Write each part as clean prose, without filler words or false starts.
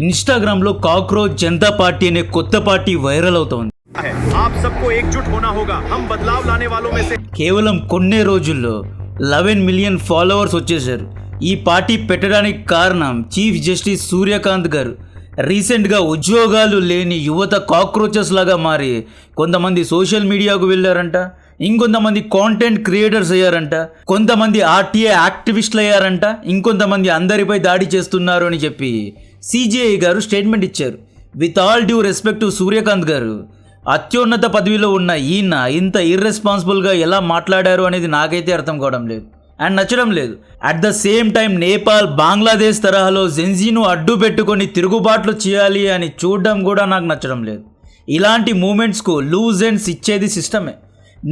Instagram లో cockroach Janata party అనే కొత్త పార్టీ వైరల్ అవుతోంది. కేవలం కొన్నే రోజుల్లో 11 మిలియన్ ఫాలోవర్స్ వచ్చేశారు. ఈ పార్టీ పెట్టడానికి కారణం చీఫ్ జస్టిస్ సూర్యకాంత్ గారు రీసెంట్గా ఉద్యోగాలు లేని యువత కాక్రోచెస్ లాగా మారి కొంతమంది సోషల్ మీడియాకు వెళ్ళారంట, ఇంకొంతమంది కాంటెంట్ క్రియేటర్స్ అయ్యారంట, కొంతమంది ఆర్టీఏ యాక్టివిస్టులు అయ్యారంట, ఇంకొంతమంది అందరిపై దాడి చేస్తున్నారు అని చెప్పి సిజేఐ గారు స్టేట్మెంట్ ఇచ్చారు. With all due respect to Suryakant గారు, అత్యున్నత పదవిలో ఉన్న ఈయన ఇంత ఇర్రెస్పాన్సిబుల్గా ఎలా మాట్లాడారు అనేది నాకైతే అర్థం కావడం లేదు అండ్ నచ్చడం లేదు. At the same time Nepal, Bangladesh తరహాలో జెన్జీను అడ్డు పెట్టుకొని తిరుగుబాట్లు చేయాలి అని చూడడం కూడా నాకు నచ్చడం లేదు. ఇలాంటి మూమెంట్స్కు లూజ్ ఎండ్స్ ఇచ్చేది సిస్టమే.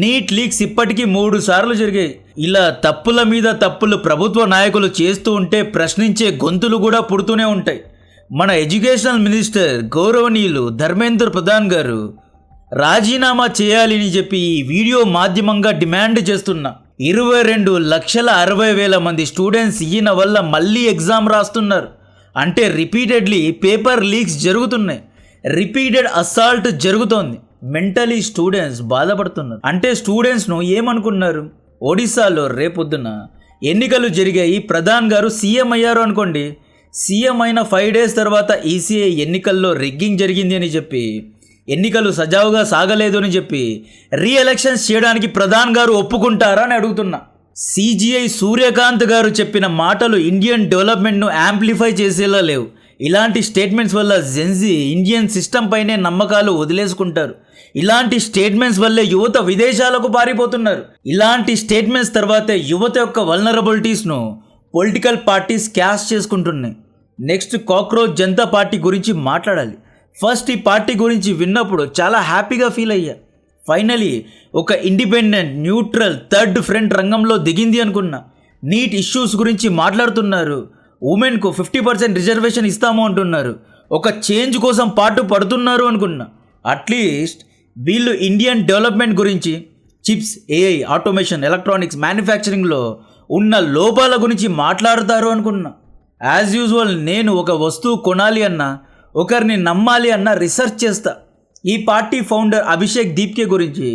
నీట్ లీక్స్ ఇప్పటికీ 3 సార్లు జరిగాయి. ఇలా తప్పుల మీద తప్పులు ప్రభుత్వ నాయకులు చేస్తూ ఉంటే ప్రశ్నించే గొంతులు కూడా పుడుతూనే ఉంటాయి. మన ఎడ్యుకేషనల్ మినిస్టర్ గౌరవనీయులు ధర్మేంద్ర ప్రధాన్ గారు రాజీనామా చేయాలని చెప్పి ఈ వీడియో మాధ్యమంగా డిమాండ్ చేస్తున్నా. 22,60,000 మంది స్టూడెంట్స్ ఈయన వల్ల మళ్ళీ ఎగ్జామ్ రాస్తున్నారు. అంటే రిపీటెడ్లీ పేపర్ లీక్స్ జరుగుతున్నాయి, రిపీటెడ్ అసాల్ట్ జరుగుతోంది. మెంటలీ స్టూడెంట్స్ బాధపడుతున్నారు. అంటే స్టూడెంట్స్ను ఏమనుకున్నారు? ఒడిశాలో రేపొద్దున ఎన్నికలు జరిగాయి, ప్రధాన్ గారు సీఎం అయ్యారు అనుకోండి. సీఎం అయిన 5 days తర్వాత ఈసీఐ ఎన్నికల్లో రిగ్గింగ్ జరిగింది అని చెప్పి, ఎన్నికలు సజావుగా సాగలేదు అని చెప్పి రీఎలక్షన్స్ చేయడానికి ప్రధాన్ గారు ఒప్పుకుంటారా అని అడుగుతున్నా. సిజిఐ సూర్యకాంత్ గారు చెప్పిన మాటలు ఇండియన్ డెవలప్మెంట్ను యాంప్లిఫై చేసేలా లేవు. ఇలాంటి స్టేట్మెంట్స్ వల్ల జెన్జీ ఇండియన్ సిస్టమ్ పైనే నమ్మకాలు వదిలేసుకుంటారు. ఇలాంటి స్టేట్మెంట్స్ వల్లే యువత విదేశాలకు పారిపోతున్నారు. ఇలాంటి స్టేట్మెంట్స్ తర్వాతే యువత యొక్క వల్నరబిలిటీస్ను పొలిటికల్ పార్టీస్ క్యాష్ చేసుకుంటున్నాయి. నెక్స్ట్ కాక్రోచ్ జనతా పార్టీ గురించి మాట్లాడాలి. ఫస్ట్ ఈ పార్టీ గురించి విన్నప్పుడు చాలా హ్యాపీగా ఫీల్ అయ్యా. ఫైనలీ ఒక ఇండిపెండెంట్, న్యూట్రల్, థర్డ్ ఫ్రంట్ రంగంలో దిగింది అనుకున్నా. నీట్ ఇష్యూస్ గురించి మాట్లాడుతున్నారు, ఉమెన్కు 50% రిజర్వేషన్ ఇస్తాము అంటున్నారు, ఒక చేంజ్ కోసం పాటు పడుతున్నారు అనుకున్నా. అట్లీస్ట్ వీళ్ళు ఇండియన్ డెవలప్మెంట్ గురించి, చిప్స్, ఏఐ, ఆటోమేషన్, ఎలక్ట్రానిక్స్, మ్యానుఫ్యాక్చరింగ్లో ఉన్న లోపాల గురించి మాట్లాడతారు అనుకున్నా. యాజ్ యూజువల్ నేను ఒక వస్తువు కొనాలి అన్నా, ఒకరిని నమ్మాలి అన్న రీసెర్చ్ చేస్తా. ఈ పార్టీ ఫౌండర్ అభిషేక్ దీప్కే గురించి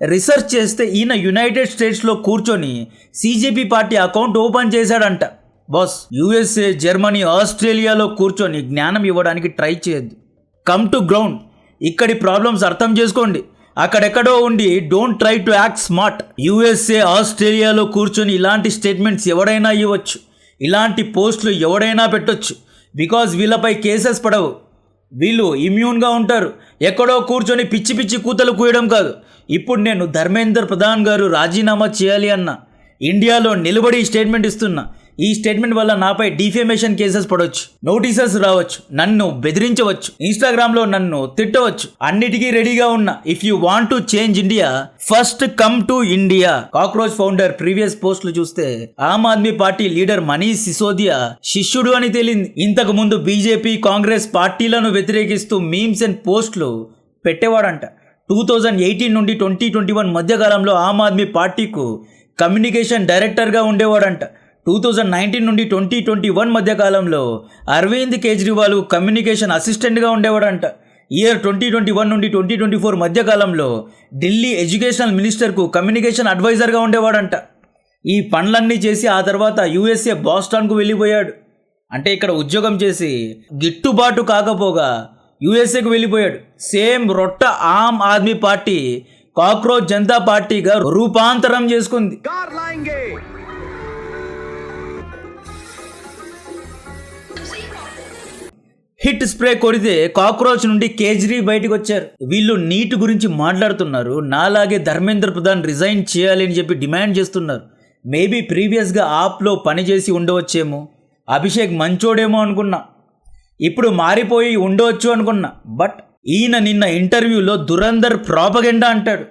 రీసెర్చ్ చేస్తే ఈయన యునైటెడ్ స్టేట్స్లో కూర్చొని సిజేపీ పార్టీ అకౌంట్ ఓపెన్ చేశాడంట. బాస్, యూఎస్ఏ, జర్మనీ, ఆస్ట్రేలియాలో కూర్చొని జ్ఞానం ఇవ్వడానికి ట్రై చేయొద్దు. Come to ground. ఇక్కడి ప్రాబ్లమ్స్ అర్థం చేసుకోండి. అక్కడెక్కడో ఉండి don't try to act smart. USA, ఆస్ట్రేలియాలో కూర్చొని ఇలాంటి స్టేట్మెంట్స్ ఎవడైనా ఇవ్వచ్చు, ఇలాంటి పోస్టులు ఎవడైనా పెట్టొచ్చు. బికాజ్ వీళ్ళపై కేసెస్ పడవు, వీళ్ళు ఇమ్యూన్గా ఉంటారు. ఎక్కడో కూర్చొని పిచ్చి పిచ్చి కూతలు కూయడం కాదు. ఇప్పుడు నేను ధర్మేంద్ర ప్రధాన్ గారు రాజీనామా చేయాలి అన్న, ఇండియాలో నిలబడి స్టేట్మెంట్ ఇస్తున్నా. ఈ స్టేట్మెంట్ వల్ల నాపై డిఫేమేషన్ కేసెస్ పడవచ్చు, నోటీసెస్ రావచ్చు, నన్ను బెదిరించవచ్చు, ఇన్స్టాగ్రామ్లో నన్ను తిట్టవచ్చు. అన్నిటికీ రెడీగా ఉన్నా. If you want to change India, first come to India. Cockroach founder previous పోస్టులు చూస్తే ఆమ్ ఆద్మీ పార్టీ లీడర్ మనీష్ సిసోదియా శిష్యుడు అని తేలింది. ఇంతకు ముందు బీజేపీ, కాంగ్రెస్ పార్టీలను వ్యతిరేకిస్తూ మీమ్స్ అండ్ పోస్టులు పెట్టేవాడంట. 2018 నుండి 2021 మధ్యకాలంలో ఆమ్ ఆద్మీ పార్టీకు కమ్యూనికేషన్ డైరెక్టర్గా ఉండేవాడంట. 2019 నుండి 2021 మధ్యకాలంలో అరవింద్ కేజ్రీవాల్ కమ్యూనికేషన్ అసిస్టెంట్గా ఉండేవాడంట. ఇయర్ 2021 నుండి 2024 మధ్యకాలంలో ఢిల్లీ ఎడ్యుకేషనల్ మినిస్టర్కు కమ్యూనికేషన్ అడ్వైజర్గా ఉండేవాడంట. ఈ పనులన్నీ చేసి ఆ తర్వాత యూఎస్ఏ బాస్టాన్కు వెళ్ళిపోయాడు. అంటే ఇక్కడ ఉద్యోగం చేసి గిట్టుబాటు కాకపోగా యూఎస్ఏకు వెళ్ళిపోయాడు. సేమ్ రొట్ట ఆమ్ ఆద్మీ పార్టీ కాక్రోచ్ జనతా పార్టీగా రూపాంతరం చేసుకుంది. హిట్ స్ప్రే కొడితే కాక్రోచ్ నుండి కేజ్రీ బయటకు వచ్చారు. వీళ్ళు నీట్ గురించి మాట్లాడుతున్నారు, నాలాగే ధర్మేంద్ర ప్రధాన్ రిజైన్ చేయాలి అని చెప్పి డిమాండ్ చేస్తున్నారు. మేబీ ప్రీవియస్గా ఆప్లో పనిచేసి ఉండవచ్చేమో, అభిషేక్ మంచోడేమో అనుకున్నా, ఇప్పుడు మారిపోయి ఉండవచ్చు అనుకున్నా. బట్ ఈయన నిన్న ఇంటర్వ్యూలో దురంధర్ ప్రాపగెండా అంటాడు.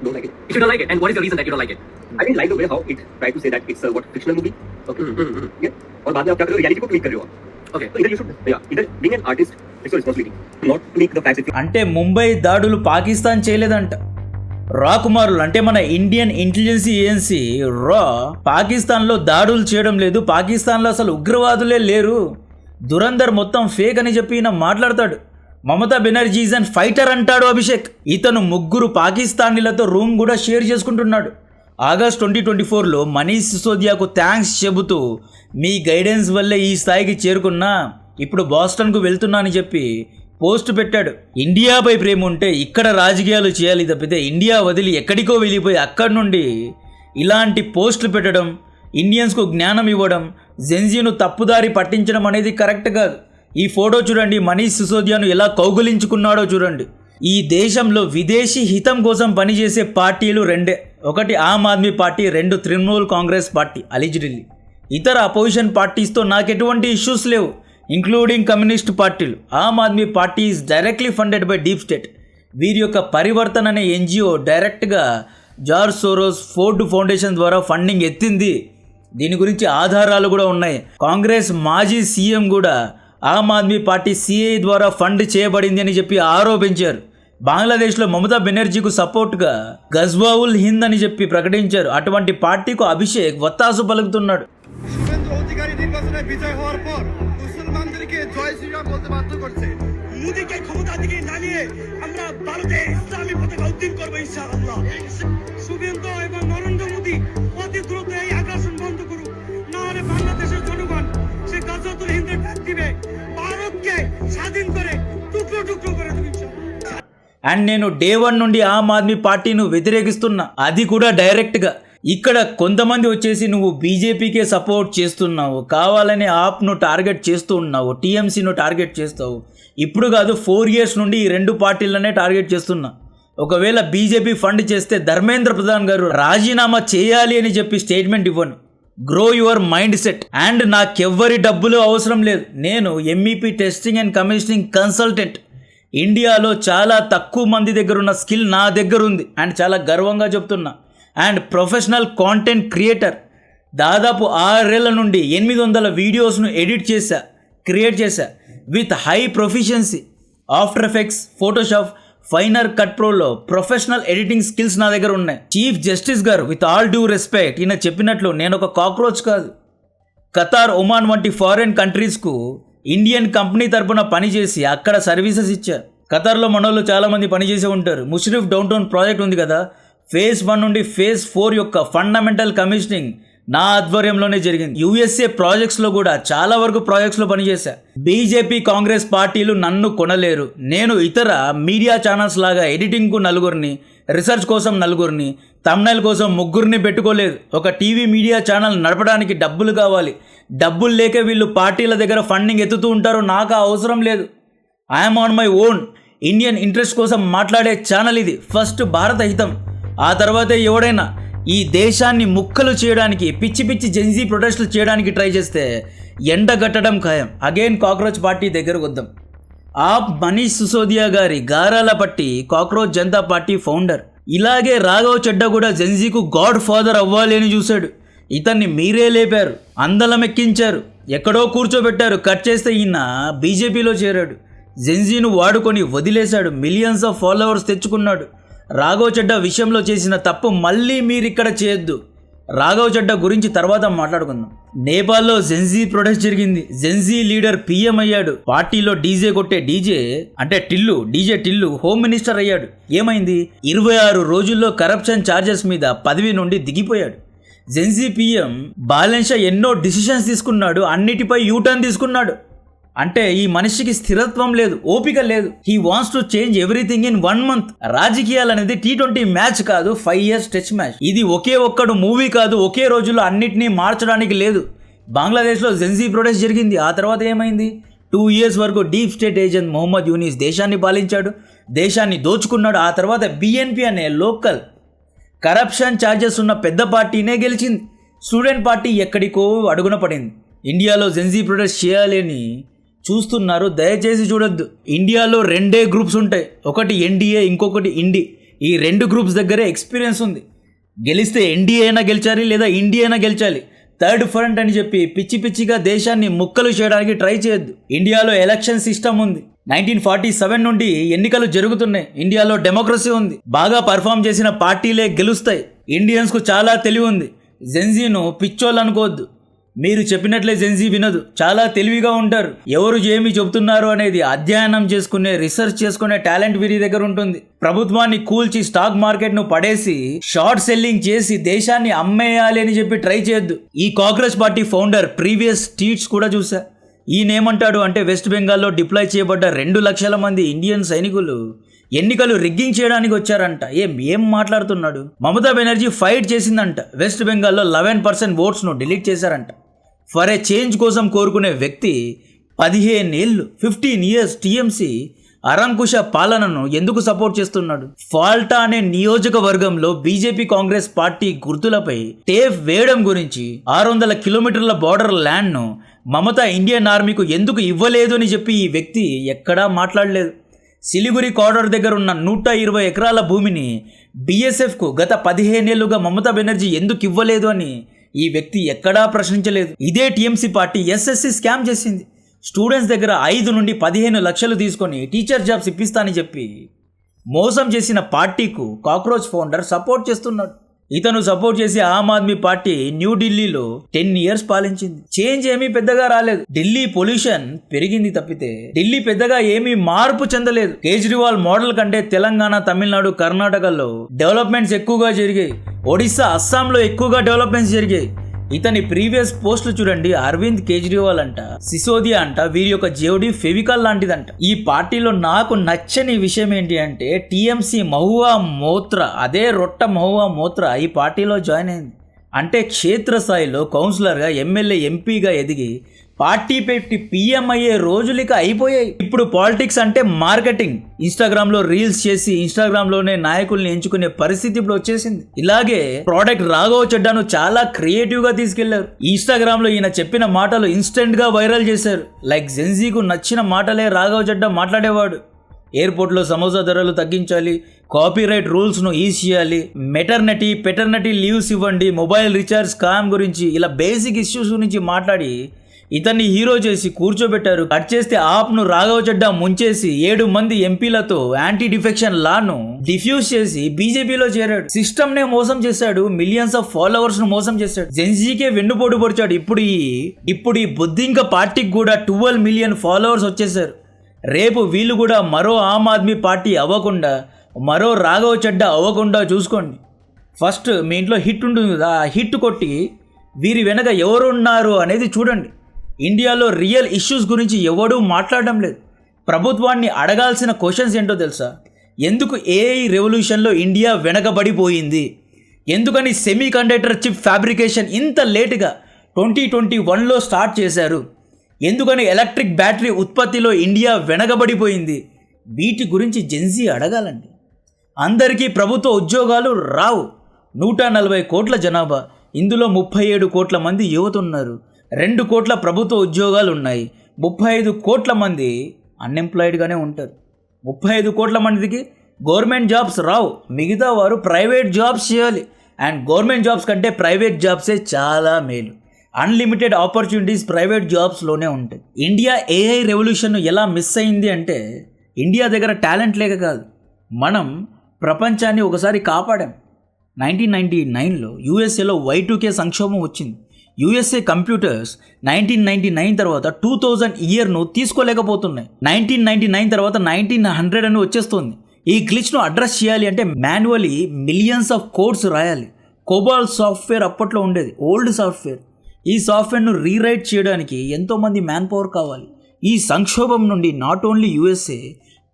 Don't like it. If you don't like it, and what is the reason that you don't like it? I didn't like the way how it tried to say that it's a fictional movie. Okay. Yeah. और बाद में आप क्या कर रहे हो? Reality को tweak कर रहे हो. Okay. So either you should, either being an artist, it's your responsibility, not tweak the facts. అంటే ముంబై దాడులు పాకిస్తాన్ చేయలేదంట, రా కుమారులు అంటే మన ఇండియన్ ఇంటెలిజెన్స్ ఏజెన్సీ రా పాకిస్తాన్లో దాడులు చేయడం లేదు, పాకిస్తాన్లో అసలు ఉగ్రవాదులే లేరు, దురంధర్ మొత్తం ఫేక్ అని చెప్పి ఈయన మాట్లాడతాడు. Mamata Banerjee is and fighter అంటాడు అభిషేక్. ఇతను 3 పాకిస్తానీలతో రూమ్ కూడా షేర్ చేసుకుంటున్నాడు. ఆగస్ట్ 2024లో మనీష్ సిసోదియాకు థ్యాంక్స్ చెబుతూ మీ గైడెన్స్ వల్లే ఈ స్థాయికి చేరుకున్నా, ఇప్పుడు బాస్టన్కు వెళ్తున్నా అని చెప్పి పోస్ట్ పెట్టాడు. ఇండియాపై ప్రేమ ఉంటే ఇక్కడ రాజకీయాలు చేయాలి తప్పితే ఇండియా వదిలి ఎక్కడికో వెళ్ళిపోయి అక్కడి నుండి ఇలాంటి పోస్టులు పెట్టడం, ఇండియన్స్కు జ్ఞానం ఇవ్వడం, జెన్జీను తప్పుదారి పట్టించడం అనేది కరెక్ట్ కాదు. ఈ ఫోటో చూడండి, మనీష్ సిసోదియాను ఎలా కౌగులించుకున్నాడో చూడండి. ఈ దేశంలో విదేశీ హితం కోసం పనిచేసే పార్టీలు 2, ఒకటి ఆమ్ ఆద్మీ పార్టీ, 2 తృణమూల్ కాంగ్రెస్ పార్టీ అలిజిడ్లీ. ఇతర అపోజిషన్ పార్టీస్తో నాకు ఎటువంటి ఇష్యూస్ లేవు, ఇంక్లూడింగ్ కమ్యూనిస్ట్ పార్టీలు. Aam Aadmi party is directly funded by deep state. వీరి యొక్క పరివర్తన అనే ఎన్జిఓ డైరెక్ట్గా జార్జ్ సోరోస్ ఫోర్డ్ ఫౌండేషన్ ద్వారా ఫండింగ్ ఎత్తింది. దీని గురించి ఆధారాలు కూడా ఉన్నాయి. కాంగ్రెస్ మాజీ సీఎం కూడా ఆమ్ ఆద్మీ పార్టీ సిఐ ద్వారా ఫండ్ చేయబడింది అని చెప్పి ఆరోపించారు. బంగ్లాదేశ్లో మమతా బెనర్జీకు సపోర్ట్గా గజ్వావుల్ హింద్ అని చెప్పి ప్రకటించారు. అటువంటి పార్టీకు అభిషేక్ వత్తాసు పలుకుతున్నాడు. শুভেন্দু অধিকারী নির্বাচনে বিজয় হওয়ার পর মুসলমানদেরকে জয় শ্রীরাম বলতে বাধ্য করছে। মোদীকে ক্ষমতা থেকে নামিয়ে আমরা ভারতে ইসলামী পতাকা উত্তোলন করব ইনশাআল্লাহ। শুভেন্দু এবং নরেন্দ্র মোদী অতি দ্রুত এই আগ্রাসন বন্ধ করুক, না হলে বাংলাদেশের জনগণ সে গজওয়াতুল হিন্দের ডাক দিবে, ভারতকে স্বাধীন করে টুকরো টুকরো করে দেবে ইনশাআল্লাহ। అండ్ నేను డే 1 నుండి ఆమ్ ఆద్మీ పార్టీను వ్యతిరేకిస్తున్నా, అది కూడా డైరెక్ట్గా. ఇక్కడ కొంతమంది వచ్చేసి నువ్వు బీజేపీకే సపోర్ట్ చేస్తున్నావు, కావాలని ఆప్ను టార్గెట్ చేస్తూ ఉన్నావు, టీఎంసీను టార్గెట్ చేస్తావు. ఇప్పుడు కాదు 4 years నుండి ఈ 2 పార్టీలనే టార్గెట్ చేస్తున్నా. ఒకవేళ బీజేపీ ఫండ్ చేస్తే ధర్మేంద్ర ప్రధాన్ గారు రాజీనామా చేయాలి అని చెప్పి స్టేట్మెంట్ ఇవ్వను. Grow your mindset. And నాకెవ్వరి డబ్బులు అవసరం లేదు. నేను MEP testing and commissioning consultant. ఇండియాలో చాలా తక్కువ మంది దగ్గర ఉన్న స్కిల్ నా దగ్గర ఉంది అండ్ చాలా గర్వంగా చెప్తున్నా. And professional content creator. దాదాపు 6 ఏళ్ల నుండి 800 వీడియోస్ను క్రియేట్ చేశా with high proficiency. After Effects, Photoshop, Final Cut ప్రోలో ప్రొఫెషనల్ ఎడిటింగ్ స్కిల్స్ నా దగ్గర ఉన్నాయి. చీఫ్ జస్టిస్ గారు విత్ ఆల్ డ్యూ రెస్పెక్ట్ ఈయన చెప్పినట్లు నేను ఒక కాక్రోచ్ కాదు. ఖతార్, ఒమాన్ వంటి ఫారిన్ కంట్రీస్కు ఇండియన్ కంపెనీ తరపున పనిచేసి అక్కడ సర్వీసెస్ ఇచ్చారు. ఖతార్లో మనోళ్ళు చాలామంది పనిచేసే ఉంటారు. ముషరిఫ్ డౌన్ టౌన్ ప్రాజెక్ట్ ఉంది కదా, phase 1 నుండి phase 4 యొక్క ఫండమెంటల్ కమిషనింగ్ నా ఆధ్వర్యంలోనే జరిగింది. యూఎస్ఏ ప్రాజెక్ట్స్లో కూడా చాలా వరకు ప్రాజెక్ట్స్లో పనిచేశా. బీజేపీ, కాంగ్రెస్ పార్టీలు నన్ను కొనలేరు. నేను ఇతర మీడియా ఛానల్స్ లాగా ఎడిటింగ్కు 4 రీసెర్చ్ కోసం 4 థంబ్నైల్ కోసం 3 పెట్టుకోలేదు. ఒక టీవీ మీడియా ఛానల్ నడపడానికి డబ్బులు కావాలి. డబ్బులు లేక వీళ్ళు పార్టీల దగ్గర ఫండింగ్ ఎత్తుతూ ఉంటారు. నాకు అవసరం లేదు. I'm on my own. Indian interest కోసం మాట్లాడే ఛానల్ ఇది. ఫస్ట్ భారత హితం, ఆ తర్వాతే ఎవడైనా ఈ దేశాన్ని ముక్కలు చేయడానికి, పిచ్చి పిచ్చి జెన్జీ ప్రొటెస్టులు చేయడానికి ట్రై చేస్తే ఎండగట్టడం ఖాయం. అగైన్ కాక్రోచ్ పార్టీ దగ్గరకు వద్దాం. మనీష్ సిసోదియా గారి గారాల పట్టి కాక్రోచ్ జనతా పార్టీ ఫౌండర్. ఇలాగే రాఘవ్ చెడ్డా కూడా జెన్జీకు గాడ్ ఫాదర్ అవ్వాలి అని చూశాడు. ఇతన్ని మీరే లేపారు, అందలం ఎక్కించారు, ఎక్కడో కూర్చోబెట్టారు. కట్ చేస్తే ఈయన బీజేపీలో చేరాడు. జెన్జీను వాడుకొని వదిలేశాడు. మిలియన్స్ ఆఫ్ ఫాలోవర్స్ తెచ్చుకున్నాడు. రాఘవ్ చెడ్డా విషయంలో చేసిన తప్పు మళ్ళీ మీరు ఇక్కడ చేయొద్దు. రాఘవ్ చెడ్డా గురించి తర్వాత మాట్లాడుకుందాం. నేపాల్లో జెన్జీ ప్రొటెస్ట్ జరిగింది. జెన్జీ లీడర్ పీఎం అయ్యాడు. పార్టీలో డీజే కొట్టే డీజే టిల్లు హోమ్ మినిస్టర్ అయ్యాడు. ఏమైంది? 26 రోజుల్లో కరప్షన్ ఛార్జెస్ మీద పదవి నుండి దిగిపోయాడు. జెన్జీ పీఎం బాలెన్షా ఎన్నో డిసిషన్స్ తీసుకున్నాడు, అన్నిటిపై యూటర్న్ తీసుకున్నాడు. అంటే ఈ మనిషికి స్థిరత్వం లేదు, ఓపిక లేదు. He wants to change everything in 1 month. రాజకీయాలు అనేది T20 మ్యాచ్ కాదు, 5 years టెస్ట్ మ్యాచ్. ఇది ఒకే ఒక్కడు మూవీ కాదు. ఒకే రోజుల్లో అన్నిటినీ మార్చడానికి లేదు. బంగ్లాదేశ్లో జెన్జీ ప్రొటెస్ట్ జరిగింది. ఆ తర్వాత ఏమైంది? 2 years వరకు deep state agent Mohammad Yunus దేశాన్ని పాలించాడు, దేశాన్ని దోచుకున్నాడు. ఆ తర్వాత BNP అనే లోకల్ కరప్షన్ ఛార్జెస్ ఉన్న పెద్ద పార్టీనే గెలిచింది. స్టూడెంట్ పార్టీ ఎక్కడికో అడుగున పడింది. ఇండియాలో జెన్జీ ప్రొటెస్ట్ చేయాలి అని చూస్తున్నారు, దయచేసి చూడొద్దు. ఇండియాలో 2 గ్రూప్స్ ఉంటాయి, ఒకటి ఎన్డీఏ, ఇంకొకటి ఇండి. ఈ 2 గ్రూప్స్ దగ్గరే ఎక్స్పీరియన్స్ ఉంది. గెలిస్తే ఎన్డీఏ అయినా గెలిచాలి, లేదా ఇండియా అయినా గెలిచాలి. థర్డ్ ఫ్రంట్ అని చెప్పి పిచ్చి పిచ్చిగా దేశాన్ని ముక్కలు చేయడానికి ట్రై చేయొద్దు. ఇండియాలో ఎలక్షన్ సిస్టమ్ ఉంది. 1947 నుండి ఎన్నికలు జరుగుతున్నాయి. ఇండియాలో డెమోక్రసీ ఉంది. బాగా పర్ఫామ్ చేసిన పార్టీలే గెలుస్తాయి. ఇండియన్స్కు చాలా తెలివి ఉంది. జెన్జీను పిచ్చోళ్ళు అనుకోవద్దు. మీరు చెప్పినట్లే జెన్జీ వినదు. చాలా తెలివిగా ఉంటారు. ఎవరు ఏమి చెబుతున్నారు అనేది అధ్యయనం చేసుకునే, రీసెర్చ్ చేసుకునే టాలెంట్ వీరి దగ్గర ఉంటుంది. ప్రభుత్వాన్ని కూల్చి స్టాక్ మార్కెట్ను పడేసి షార్ట్ సెల్లింగ్ చేసి దేశాన్ని అమ్మేయాలి అని చెప్పి ట్రై చేయొద్దు. ఈ cockroach party founder previous tweets కూడా చూసా. ఈయనేమంటాడు అంటే వెస్ట్ బెంగాల్లో డిప్లాయ్ చేయబడ్డ 2 లక్షల మంది ఇండియన్ సైనికులు ఎన్నికలు రిగ్గింగ్ చేయడానికి వచ్చారంట. ఏం మాట్లాడుతున్నాడు? మమతా బెనర్జీ ఫైట్ చేసిందంట. వెస్ట్ బెంగాల్లో 11% ఓట్స్ను డిలీట్ చేశారంట. ఫర్ ఏ చేంజ్ కోసం కోరుకునే వ్యక్తి 15 ఏళ్ళు 15 ఇయర్స్ టీఎంసీ అరంకుశ పాలనను ఎందుకు సపోర్ట్ చేస్తున్నాడు? ఫాల్టా అనే నియోజకవర్గంలో బీజేపీ కాంగ్రెస్ పార్టీ గుర్తులపై టేప్ వేయడం గురించి 600 కిలోమీటర్ల బార్డర్ ల్యాండ్ను మమతా ఇండియన్ ఆర్మీకు ఎందుకు ఇవ్వలేదు అని చెప్పి ఈ వ్యక్తి ఎక్కడా మాట్లాడలేదు. సిలిగురి కారిడార్ దగ్గర ఉన్న 120 ఎకరాల భూమిని బీఎస్ఎఫ్కు గత 15 ఏళ్లుగా మమతా బెనర్జీ ఎందుకు ఇవ్వలేదు అని ఈ వ్యక్తి ఎక్కడా ప్రశ్నించలేదు. ఇదే టీఎంసీ పార్టీ ఎస్ఎస్సి స్కామ్ చేసింది. స్టూడెంట్స్ దగ్గర 5 నుండి 15 లక్షలు తీసుకొని టీచర్ జాబ్స్ ఇప్పిస్తానని చెప్పి మోసం చేసిన పార్టీకు కాక్రోచ్ ఫౌండర్ సపోర్ట్ చేస్తున్నాడు. ఇతను సపోర్ట్ చేసి ఆమ్ ఆద్మీ పార్టీ న్యూఢిల్లీలో 10 ఇయర్స్ పాలించింది. చేంజ్ ఏమీ పెద్దగా రాలేదు. ఢిల్లీ పొల్యూషన్ పెరిగింది తప్పితే ఢిల్లీ పెద్దగా ఏమీ మార్పు చెందలేదు. కేజ్రీవాల్ మోడల్ కంటే తెలంగాణ, తమిళనాడు, కర్ణాటకలో డెవలప్మెంట్స్ ఎక్కువగా జరిగాయి. ఒడిశా, అస్సాంలో ఎక్కువగా డెవలప్మెంట్స్ జరిగాయి. ఇతని ప్రీవియస్ పోస్టులు చూడండి. అరవింద్ కేజ్రీవాల్ అంట, సిసోదియా అంట, వీరి యొక్క జేఓడి ఫెవికాల్ లాంటిదంట. ఈ పార్టీలో నాకు నచ్చని విషయం ఏంటి అంటే టీఎంసీ మహువా మోత్రా, అదే రొట్ట మహువా మోత్రా ఈ పార్టీలో జాయిన్ అయింది. అంటే క్షేత్రస్థాయిలో కౌన్సిలర్గా, ఎమ్మెల్యే, ఎంపీగా ఎదిగి పార్టీ పెట్టి పీఎం అయ్యే రోజులిక అయిపోయాయి. ఇప్పుడు పాలిటిక్స్ అంటే మార్కెటింగ్. ఇన్స్టాగ్రామ్లో రీల్స్ చేసి ఇన్స్టాగ్రామ్లోనే నాయకుల్ని ఎంచుకునే పరిస్థితి ఇప్పుడు వచ్చేసింది. ఇలాగే ప్రోడక్ట్ రాఘవ చెడ్డాను చాలా క్రియేటివ్గా తీసుకెళ్లారు. ఇన్స్టాగ్రామ్లో ఈయన చెప్పిన మాటలు ఇన్స్టెంట్గా వైరల్ చేశారు. లైక్ జెన్జీకు నచ్చిన మాటలే రాఘవ చెడ్డా మాట్లాడేవాడు. ఎయిర్పోర్ట్లో సమోసా ధరలు తగ్గించాలి, కాపీరైట్ రూల్స్ను ఈజ్ చేయాలి, పెటర్నిటీ లీవ్స్ ఇవ్వండి, మొబైల్ రీఛార్జ్ స్కామ్ గురించి ఇలా బేసిక్ ఇష్యూస్ గురించి మాట్లాడి ఇతన్ని హీరో చేసి కూర్చోబెట్టారు. కట్ చేస్తే ఆప్ను రాఘవ చెడ్డా ముంచేసి 7 మంది ఎంపీలతో యాంటీ డిఫెక్షన్ లాను డిఫ్యూజ్ చేసి బీజేపీలో చేరాడు. సిస్టమ్ నే మోసం చేశాడు. మిలియన్స్ ఆఫ్ ఫాలోవర్స్ ను మోసం చేశాడు. జెన్జీకే వెన్నుపోటు పొడిచాడు. ఇప్పుడు ఈ బుద్ధింక పార్టీకి కూడా 12 మిలియన్ ఫాలోవర్స్ వచ్చేసారు. రేపు వీళ్ళు కూడా మరో ఆమ్ ఆద్మీ పార్టీ అవ్వకుండా, మరో రాఘవ చెడ్డా అవ్వకుండా చూసుకోండి. ఫస్ట్ మీ ఇంట్లో హిట్ ఉంటుంది కదా, ఆ హిట్ కొట్టి వీరి వెనక ఎవరున్నారు అనేది చూడండి. ఇండియాలో రియల్ ఇష్యూస్ గురించి ఎవడూ మాట్లాడడం లేదు. ప్రభుత్వాన్ని అడగాల్సిన క్వశ్చన్స్ ఏంటో తెలుసా? ఎందుకు ఏఐ రెవల్యూషన్లో ఇండియా వెనకబడిపోయింది? ఎందుకని సెమీ కండక్టర్ చిప్ ఫ్యాబ్రికేషన్ ఇంత లేటుగా 2021లో స్టార్ట్ చేశారు? ఎందుకని ఎలక్ట్రిక్ బ్యాటరీ ఉత్పత్తిలో ఇండియా వెనకబడిపోయింది? వీటి గురించి జెన్జీ అడగాలండి. అందరికీ ప్రభుత్వ ఉద్యోగాలు రావు. 140 కోట్ల జనాభా, ఇందులో 37 కోట్ల మంది యువత ఉన్నారు. 2 కోట్ల ప్రభుత్వ ఉద్యోగాలు ఉన్నాయి. 35 కోట్ల మంది అన్ఎంప్లాయిడ్గానే ఉంటారు. 35 కోట్ల మందికి గవర్నమెంట్ జాబ్స్ రావు. మిగతా వారు ప్రైవేట్ జాబ్స్ చేయాలి. అండ్ గవర్నమెంట్ జాబ్స్ కంటే ప్రైవేట్ జాబ్సే చాలా మేలు. అన్లిమిటెడ్ ఆపర్చునిటీస్ ప్రైవేట్ జాబ్స్లోనే ఉంటాయి. ఇండియా ఏఐ రెవల్యూషన్ ఎలా మిస్ అయింది అంటే ఇండియా దగ్గర టాలెంట్ లేక కాదు, మనం ప్రపంచాన్ని ఒకసారి కాపాడాం. 1999లో యూఎస్ఏలో Y2K సంక్షోభం వచ్చింది. యూఎస్ఏ కంప్యూటర్స్ 1999 తర్వాత 2000 ఇయర్ను తీసుకోలేకపోతున్నాయి. 1999 తర్వాత 1900 అని వచ్చేస్తుంది. ఈ గ్లిచ్ను అడ్రస్ చేయాలి అంటే మాన్యువల్లీ మిలియన్స్ ఆఫ్ కోడ్స్ రాయాలి. కోబాల్ సాఫ్ట్వేర్ అప్పట్లో ఉండేది, ఓల్డ్ సాఫ్ట్వేర్. ఈ సాఫ్ట్వేర్ను రీరైట్ చేయడానికి ఎంతోమంది మ్యాన్ పవర్ కావాలి. ఈ సంక్షోభం నుండి నాట్ ఓన్లీ యూఎస్ఏ,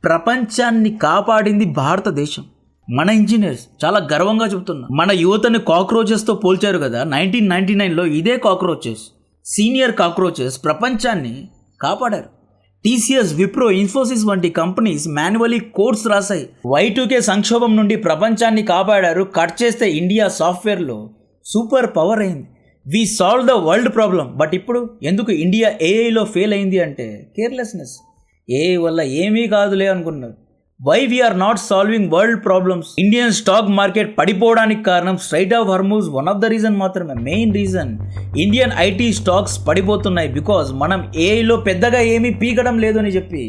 ప్రపంచాన్ని కాపాడింది భారతదేశం. మన ఇంజనీర్స్ చాలా గర్వంగా చెబుతున్నారు. మన యువతని కాక్రోచెస్తో పోల్చారు కదా. 1999లో ఇదే కాక్రోచెస్, సీనియర్ కాక్రోచెస్ ప్రపంచాన్ని కాపాడారు. టీసీఎస్, విప్రో, ఇన్ఫోసిస్ వంటి కంపెనీస్ మాన్యువల్లీ కోడ్స్ రాశాయి. Y2K సంక్షోభం నుండి ప్రపంచాన్ని కాపాడారు. కట్ చేస్తే ఇండియా సాఫ్ట్వేర్లో సూపర్ పవర్ అయింది. We solve the world problem. But ఇప్పుడు ఎందుకు ఇండియా ఏఐలో ఫెయిల్ అయింది అంటే కేర్లెస్నెస్. ఏఐ వల్ల ఏమీ కాదులే అనుకున్నారు. Why we're not solving world problems? Indian stock market పడిపోవడానికి కారణం Strait of Hormuz one of the reason మాత్రమే. Main reason Indian IT stocks పడిపోతున్నాయి బికాజ్ మనం ఏఐలో పెద్దగా ఏమీ పీకడం లేదు అని చెప్పి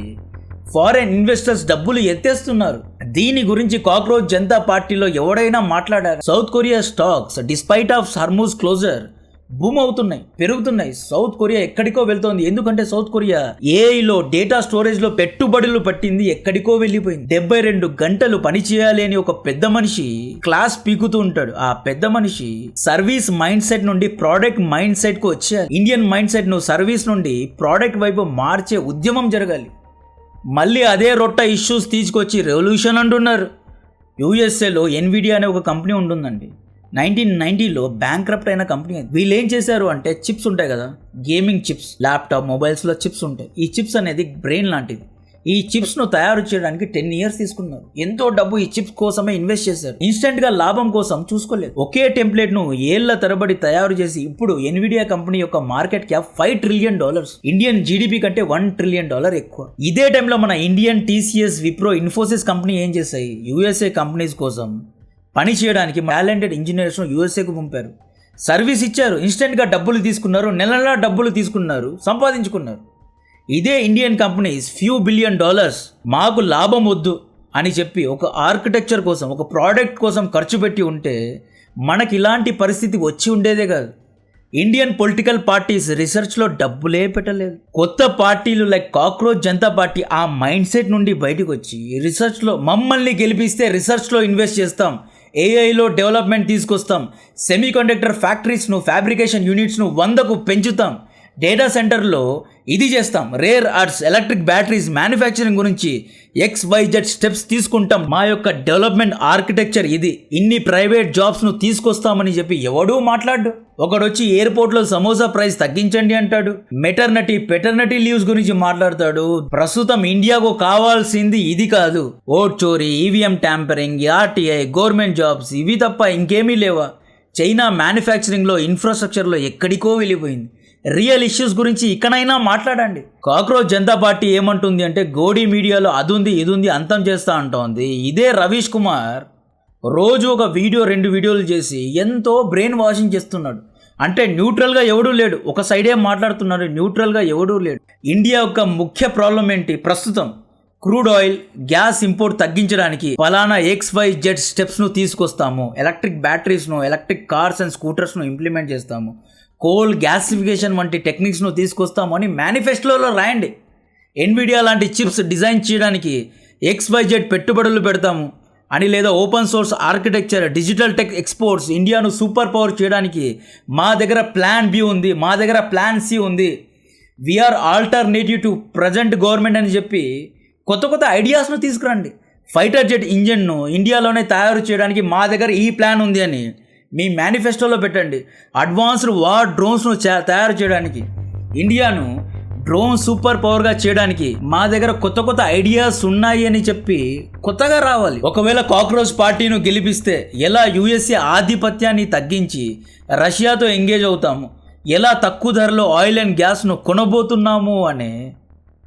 ఫారెన్ ఇన్వెస్టర్స్ డబ్బులు ఎత్తేస్తున్నారు. దీని గురించి కాక్రోచ్ జనతా పార్టీలో ఎవడైనా మాట్లాడారు? South Korea stocks despite of Hormuz closure boom అవుతున్నాయి, పెరుగుతున్నాయి. సౌత్ కొరియా ఎక్కడికో వెళ్తోంది. ఎందుకంటే సౌత్ కొరియా ఏఐలో డేటా స్టోరేజ్ లో పెట్టుబడులు పట్టింది, ఎక్కడికో వెళ్ళిపోయింది. 72 గంటలు పని చేయాలి అని ఒక పెద్ద మనిషి క్లాస్ పీకుతూ ఉంటాడు. ఆ పెద్ద మనిషి సర్వీస్ మైండ్ సెట్ నుండి ప్రోడక్ట్ మైండ్ సెట్ కు వచ్చేయాలి. ఇండియన్ మైండ్ సెట్ ను సర్వీస్ నుండి ప్రోడక్ట్ వైపు మార్చే ఉద్యమం జరగాలి. మళ్ళీ అదే రొట్ట ఇష్యూస్ తీసుకొచ్చి రెవల్యూషన్ అంటున్నారు. యూఎస్ఏలో ఎన్విడియా అనే ఒక కంపెనీ ఉంటుందండి. 1990లో బ్యాంక్రప్ట్ అయిన కంపెనీ. వీళ్ళు ఏం చేశారు అంటే చిప్స్ ఉంటాయి కదా, గేమింగ్ చిప్స్, ల్యాప్టాప్, మొబైల్స్లో చిప్స్ ఉంటాయి. ఈ చిప్స్ అనేది బ్రెయిన్ లాంటిది. ఈ చిప్స్ను తయారు చేయడానికి 10 years తీసుకున్నారు. ఎంతో డబ్బు ఈ చిప్స్ కోసమే ఇన్వెస్ట్ చేశారు. ఇన్స్టెంట్గా లాభం కోసం చూసుకోలేదు. ఒకే టెంప్లెట్ను ఏళ్ల తరబడి తయారు చేసి ఇప్పుడు ఎన్విడియా కంపెనీ యొక్క market cap $5 trillion, Indian GDP కంటే $1 trillion ఎక్కువ. ఇదే టైంలో మన Indian TCS, Wipro, Infosys company ఏం చేశాయి? యూఎస్ఏ కంపెనీస్ కోసం పని చేయడానికి టాలెంటెడ్ ఇంజనీర్స్ను యూఎస్ఏకు పంపారు. సర్వీస్ ఇచ్చారు, ఇన్స్టెంట్గా డబ్బులు తీసుకున్నారు, నెలలా డబ్బులు తీసుకున్నారు, సంపాదించుకున్నారు. ఇదే ఇండియన్ కంపెనీస్ ఫ్యూ $1 billion మాకు లాభం వద్దు అని చెప్పి ఒక ఆర్కిటెక్చర్ కోసం, ఒక ప్రోడక్ట్ కోసం ఖర్చు పెట్టి ఉంటే మనకి ఇలాంటి పరిస్థితి వచ్చి ఉండేదే కాదు. ఇండియన్ పొలిటికల్ పార్టీస్ రీసెర్చ్లో డబ్బులే పెట్టలేదు. కొత్త పార్టీలు లైక్ కాక్రోచ్ జనతా పార్టీ ఆ మైండ్ సెట్ నుండి బయటకు వచ్చి రీసెర్చ్లో మమ్మల్ని గెలిపిస్తే రీసెర్చ్లో ఇన్వెస్ట్ చేస్తాం, ఏఐలో డెవలప్మెంట్ తీసుకొస్తాం, సెమీకండక్టర్ ఫ్యాక్టరీస్ను, ఫ్యాబ్రికేషన్ యూనిట్స్ను 100కు పెంచుతాం, డేటా సెంటర్లో ఇది చేస్తాం, rare earth's, electric batteries manufacturing గురించి XYZ స్టెప్స్ తీసుకుంటాం, మా యొక్క డెవలప్మెంట్ ఆర్కిటెక్చర్ ఇది, ఇన్ని ప్రైవేట్ జాబ్స్ను తీసుకొస్తామని చెప్పి ఎవడూ మాట్లాడు. ఒకడొచ్చి ఎయిర్పోర్ట్లో సమోసా ప్రైస్ తగ్గించండి అంటాడు, పెటర్నిటీ లీవ్స్ గురించి మాట్లాడతాడు. ప్రస్తుతం ఇండియాకు కావాల్సింది ఇది కాదు, ఓట్ చోరీ, EVM tampering, RTI, government jobs, ఇవి తప్ప ఇంకేమీ లేవా? చైనా మ్యానుఫ్యాక్చరింగ్లో, ఇన్ఫ్రాస్ట్రక్చర్లో ఎక్కడికో వెళ్ళిపోయింది. రియల్ ఇష్యూస్ గురించి ఇకనైనా మాట్లాడండి. కాక్రోచ్ జనతా పార్టీ ఏమంటుంది అంటే గోడీ మీడియాలో అదుంది ఇదుంది అంతం చేస్తా అంటోంది. ఇదే రవీష్ కుమార్ రోజు ఒక వీడియో 2 వీడియోలు చేసి ఎంతో బ్రెయిన్ వాషింగ్ చేస్తున్నాడు. అంటే న్యూట్రల్గా ఎవడూ లేడు, ఒక సైడే మాట్లాడుతున్నాడు, న్యూట్రల్గా ఎవడూ లేడు. ఇండియా యొక్క ముఖ్య ప్రాబ్లం ఏంటి? ప్రస్తుతం క్రూడ్ ఆయిల్, గ్యాస్ ఇంపోర్ట్ తగ్గించడానికి ఫలానా XYZ స్టెప్స్ను తీసుకొస్తాము, ఎలక్ట్రిక్ బ్యాటరీస్ను, ఎలక్ట్రిక్ కార్స్ అండ్ స్కూటర్స్ను ఇంప్లిమెంట్ చేస్తాము, కోల్ గ్యాసిఫికేషన్ వంటి టెక్నిక్స్ను తీసుకొస్తాము అని మేనిఫెస్టోలో రాయండి. ఎన్విడియా లాంటి చిప్స్ డిజైన్ చేయడానికి XYZ పెట్టుబడులు పెడతాము అని, లేదా open source architecture, digital tech exports, ఇండియాను సూపర్ పవర్ చేయడానికి మా దగ్గర ప్లాన్ B ఉంది, మా దగ్గర ప్లాన్ C ఉంది, we're alternative to present government అని చెప్పి కొత్త ఐడియాస్ను తీసుకురండి. ఫైటర్ జెట్ ఇంజన్ను ఇండియాలోనే తయారు చేయడానికి మా దగ్గర ఈ ప్లాన్ ఉంది అని మీ మేనిఫెస్టోలో పెట్టండి. అడ్వాన్స్డ్ వార్ డ్రోన్స్ను తయారు చేయడానికి, ఇండియాను డ్రోన్ సూపర్ పవర్గా చేయడానికి మా దగ్గర కొత్త ఐడియాస్ ఉన్నాయి అని చెప్పి కొత్తగా రావాలి. ఒకవేళ కాక్రోచ్ పార్టీను గెలిపిస్తే ఎలా యూఎస్ఏ ఆధిపత్యాన్ని తగ్గించి రష్యాతో ఎంగేజ్ అవుతాము, ఎలా తక్కువ ధరలో ఆయిల్ అండ్ గ్యాస్ను కొనబోతున్నాము అనే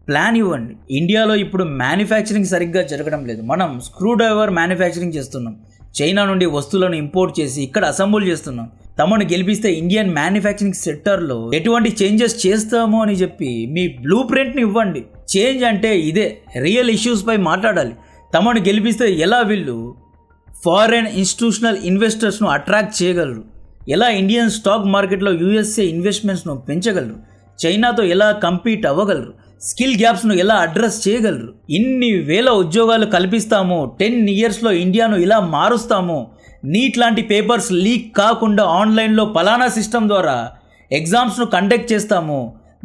ప్లాన్ ఇవ్వండి. ఇండియాలో ఇప్పుడు మ్యానుఫ్యాక్చరింగ్ సరిగ్గా జరగడం లేదు. మనం స్క్రూ డ్రైవర్ మ్యానుఫ్యాక్చరింగ్ చేస్తున్నాం, చైనా నుండి వస్తువులను ఇంపోర్ట్ చేసి ఇక్కడ అసెంబుల్ చేస్తున్నాం. తమను గెలిపిస్తే ఇండియన్ మ్యానుఫ్యాక్చరింగ్ సెక్టర్లో ఎటువంటి చేంజెస్ చేస్తామో అని చెప్పి మీ బ్లూ ప్రింట్ని ఇవ్వండి. చేంజ్ అంటే ఇదే, రియల్ ఇష్యూస్పై మాట్లాడాలి. తమను గెలిపిస్తే ఎలా వీళ్ళు ఫారెన్ ఇన్స్టిట్యూషనల్ ఇన్వెస్టర్స్ను అట్రాక్ట్ చేయగలరు, ఎలా ఇండియన్ స్టాక్ మార్కెట్లో యూఎస్ఏ ఇన్వెస్ట్మెంట్స్ను పెంచగలరు, చైనాతో ఎలా కంపీట్ అవ్వగలరు, స్కిల్ గ్యాప్స్ను ఎలా అడ్రస్ చేయగలరు, ఇన్ని వేల ఉద్యోగాలు కల్పిస్తాము, 10 yearsలో ఇండియాను ఇలా మారుస్తాము, నీట్ లాంటి పేపర్స్ లీక్ కాకుండా ఆన్లైన్లో పలానా సిస్టమ్ ద్వారా ఎగ్జామ్స్ను కండక్ట్ చేస్తాము,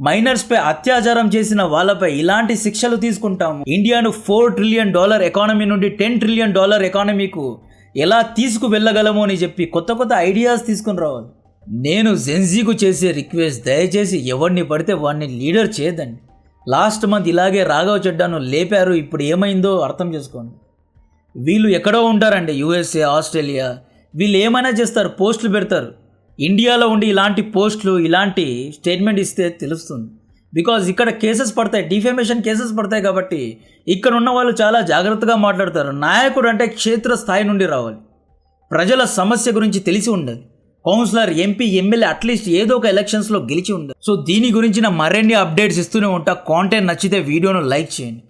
మైనర్స్పై అత్యాచారం చేసిన వాళ్ళపై ఇలాంటి శిక్షలు తీసుకుంటాము, ఇండియాను $4 trillion ఎకానమీ నుండి $10 trillion ఎకానమీకు ఎలా తీసుకువెళ్ళగలము అని చెప్పి కొత్త ఐడియాస్ తీసుకుని రావాలి. నేను జెన్జీకు చేసే రిక్వెస్ట్, దయచేసి ఎవరిని పడితే వాడిని లీడర్ చేయదండి. లాస్ట్ మంత్ ఇలాగే రాఘవ్ చెడ్డాను లేపారు, ఇప్పుడు ఏమైందో అర్థం చేసుకోండి. వీళ్ళు ఎక్కడో ఉంటారండి, యూఎస్ఏ, ఆస్ట్రేలియా, వీళ్ళు ఏమైనా చేస్తారు, పోస్టులు పెడతారు. ఇండియాలో ఉండి ఇలాంటి పోస్టులు, ఇలాంటి స్టేట్మెంట్ ఇస్తే తెలుస్తుంది. బికాజ్ ఇక్కడ కేసెస్ పడతాయి, డిఫేమేషన్ కేసెస్ పడతాయి. కాబట్టి ఇక్కడ ఉన్న వాళ్ళు చాలా జాగ్రత్తగా మాట్లాడతారు. నాయకుడు అంటే క్షేత్ర స్థాయి నుండి రావాలి, ప్రజల సమస్య గురించి తెలిసి ఉండాలి. కౌన్సిలర్, ఎంపీ, ఎమ్మెల్యే అట్లీస్ట్ ఏదో ఒక ఎలక్షన్స్లో గెలిచి ఉండాలి. సో దీని గురించి నా మరిన్ని అప్డేట్స్ ఇస్తూనే ఉంటా. కాంటెంట్ నచ్చితే వీడియోను లైక్ చేయండి,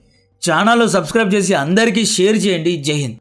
ఛానల్ సబ్స్క్రైబ్ చేసి అందరికీ షేర్ చేయండి. జై హింద్.